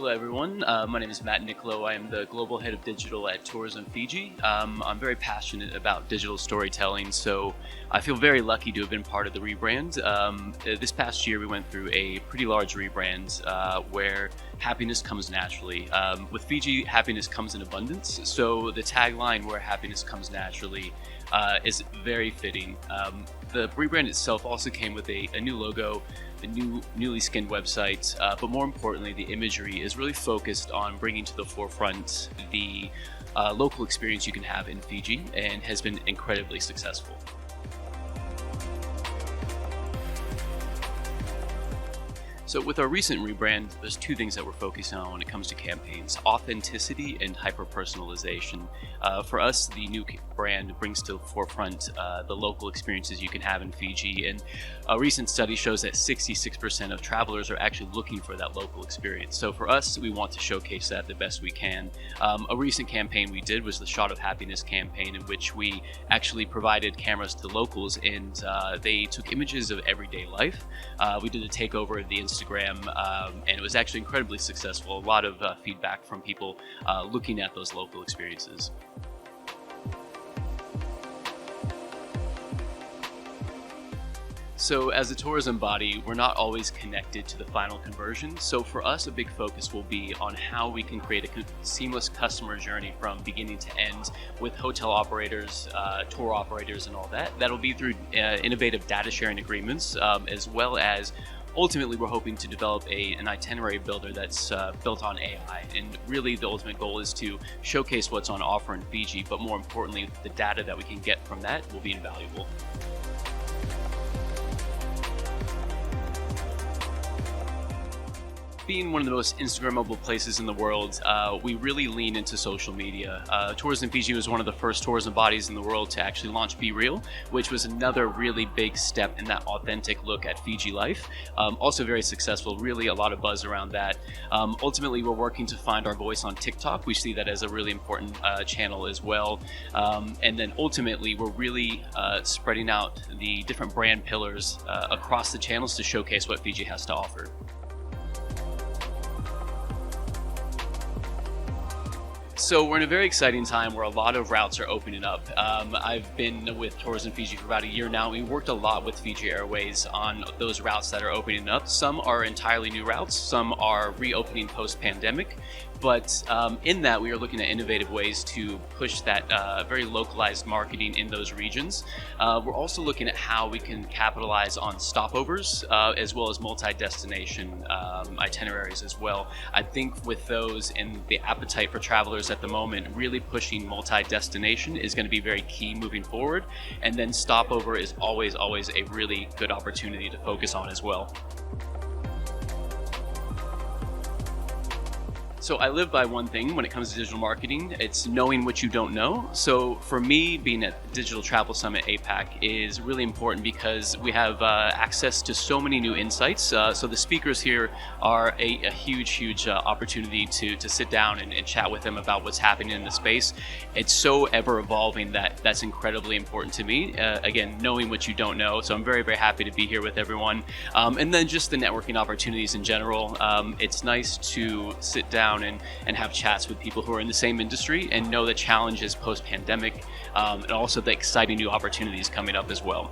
Hello everyone, my name is Matt Nicklow. I am the Global Head of Digital at Tourism Fiji. I'm very passionate about digital storytelling, so I feel very lucky to have been part of the rebrand. This past year we went through a pretty large rebrand where happiness comes naturally. With Fiji, happiness comes in abundance, so the tagline "where happiness comes naturally" is very fitting. The rebrand itself also came with a new logo, a newly skinned website, but more importantly, the imagery is really focused on bringing to the forefront the local experience you can have in Fiji, and has been incredibly successful. So with our recent rebrand, there's two things that we're focusing on when it comes to campaigns: authenticity and hyper-personalization. For us, the new brand brings to the forefront the local experiences you can have in Fiji, and a recent study shows that 66% of travelers are actually looking for that local experience. So for us, we want to showcase that the best we can. A recent campaign we did was the Shot of Happiness campaign, in which we actually provided cameras to locals, and they took images of everyday life. We did a takeover of the Instagram, and it was actually incredibly successful. A lot of feedback from people looking at those local experiences. So as a tourism body, we're not always connected to the final conversion. So for us, a big focus will be on how we can create a seamless customer journey from beginning to end with hotel operators, tour operators, and all that. That'll be through innovative data sharing agreements, as well as ultimately, we're hoping to develop an itinerary builder that's built on AI. And really, the ultimate goal is to showcase what's on offer in Fiji, but more importantly, the data that we can get from that will be invaluable. Being one of the most Instagrammable places in the world, we really lean into social media. Tourism Fiji was one of the first tourism bodies in the world to actually launch Be Real, which was another really big step in that authentic look at Fiji life. Also very successful, really a lot of buzz around that. Ultimately, we're working to find our voice on TikTok. We see that as a really important channel as well. And then ultimately, we're really spreading out the different brand pillars across the channels to showcase what Fiji has to offer. So we're in a very exciting time where a lot of routes are opening up. I've been with Tourism Fiji for about a year now. We worked a lot with Fiji Airways on those routes that are opening up. Some are entirely new routes, some are reopening post-pandemic. But in that, we are looking at innovative ways to push that very localized marketing in those regions. We're also looking at how we can capitalize on stopovers, as well as multi-destination itineraries as well. I think with those and the appetite for travelers at the moment, really pushing multi-destination is going to be very key moving forward. And then stopover is always a really good opportunity to focus on as well. So I live by one thing when it comes to digital marketing. It's knowing what you don't know. So for me, being at Digital Travel Summit APAC is really important because we have access to so many new insights. So the speakers here are a huge opportunity to sit down and chat with them about what's happening in the space. It's so ever evolving that's incredibly important to me. Again, knowing what you don't know. So I'm very happy to be here with everyone. And then just the networking opportunities in general. It's nice to sit down and have chats with people who are in the same industry and know the challenges post-pandemic, and also the exciting new opportunities coming up as well.